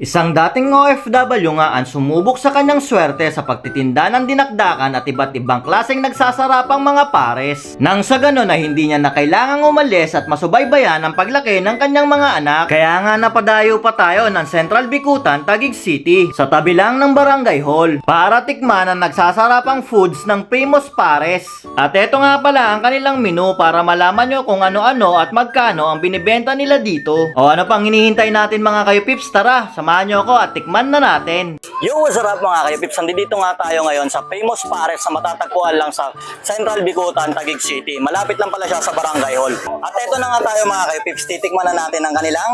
Isang dating OFW nga ang sumubok sa kanyang swerte sa pagtitinda ng dinakdakan at iba't ibang klaseng nagsasarapang mga pares. Nang sa ganon na hindi niya na kailangang umalis at masubaybayan ang paglaki ng kanyang mga anak. Kaya nga napadayo pa tayo ng Central Bicutan, Taguig City sa tabi lang ng Barangay Hall para tikman ang nagsasarapang foods ng Famous Pares. At eto nga pala ang kanilang menu para malaman nyo kung ano-ano at magkano ang binibenta nila dito. O ano pang hinihintay natin mga kayo pips, tara, samahan nyo ako at tikman na natin. Yo, what's up mga kayo-pips? Nandito nga tayo ngayon sa Famous Pares na matatagpuan lang sa Central Bicutan, Taguig City. Malapit lang pala siya sa Barangay Hall. At eto na nga tayo mga kayo-pips. Titikman na natin ang kanilang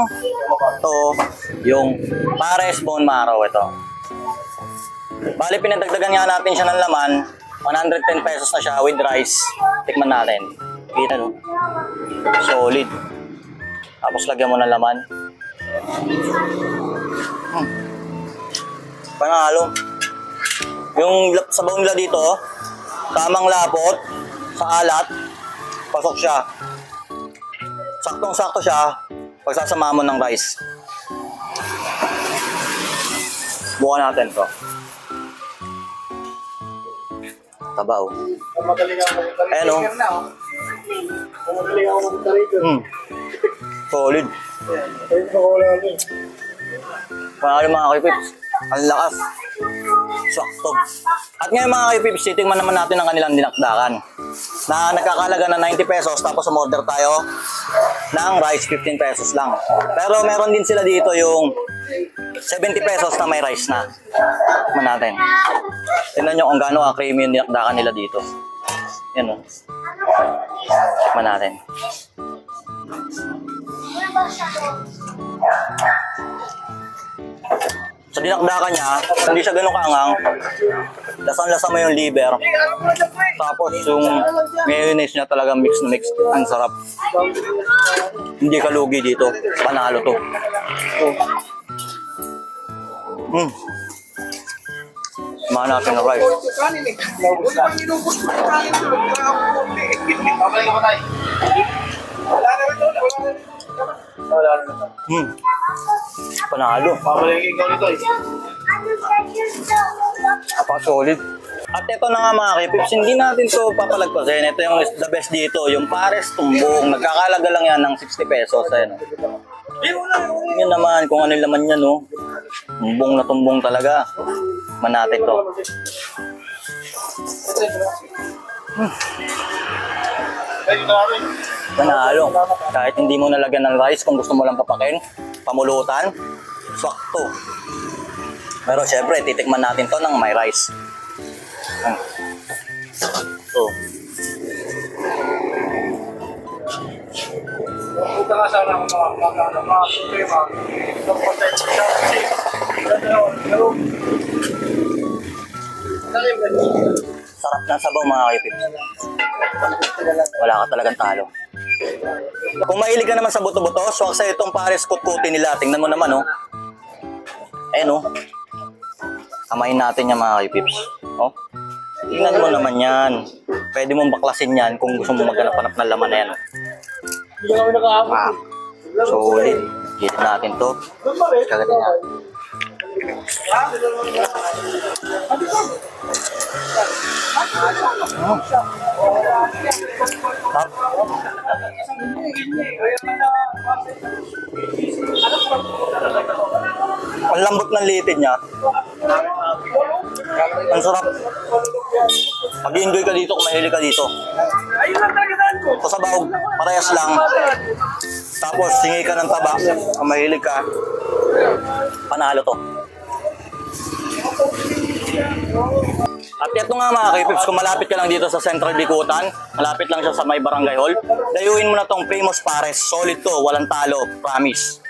yung Pares Bone Marrow. Ito. Bali, pinadagdagan nga natin siya ng laman. 110 pesos na siya with rice. Tikman natin. Kita no? Solid. Tapos lagyan mo ng laman. Panalo. Yung sabaw nila dito, tamang lapot, sa alat, pasok siya. Saktong-sakto siya, pagsasama mo ng rice. Bukan natin to. Tabaw. Ayan o. Solid. Panalo mga kipips. Ang lakas. Sakto. At ngayon mga kipips, titingnan naman natin ang kanilang dinakdakan. Na nagkakalaga na 90 pesos tapos umorder tayo ng rice 15 pesos lang. Pero meron din sila dito yung 70 pesos na may rice na. Tikman natin. Tingnan nyo kung gaano ka-creamy yung dinakdakan nila dito. Yan o. Tikman natin. Sa dinakdakan niya, hindi siya ganun kaangang. Lasang-lasa mo yung liver. Tapos yung mayonnaise niya talagang mix na mix. Ang sarap. Hindi ka lugi dito. Panalo to. Samahan natin ng rice. Panalo. Solid. At ito na nga mga kipips, hindi natin to papalagpasin. Ito yung the best dito, yung Pares Tumbong. Nagkakalaga lang yan ng 60 pesos. Ayan. Yun naman, kung ano laman yan, no? Tumbong na tumbong talaga. Manatin to. Panalo. Kahit hindi mo nalagyan ng rice, kung gusto mo lang papakin, pamulutan, sakto. Pero syempre, titikman natin to ng may rice. So. Sarap ng sabaw mga kipips. Wala ka talagang talo. Kung mahilig ka naman sa buto-buto, swak sa itong Pares kutkutin nila. Tingnan mo naman, oh. Ayan, oh. Kamain natin yan mga kipips. Oh. Tingnan mo naman yan. Pwede mong baklasin yan kung gusto mo maghanap-hanap ng laman na yan, oh. Solid. Gilid natin to. Kagatin natin. Ang lambot ng litid niya. Ang sarap. Mag-enjoy ka dito kung mahilig ka dito. Ito sa bahog, parehas lang. Tapos singi ka ng taba kung mahilig ka. Panalo to. At ito nga mga kipips, kung malapit ka lang dito sa Central Bicutan, malapit lang siya sa may Barangay Hall, dayuin mo na tong Famous Pares. Solid to, walang talo, promise.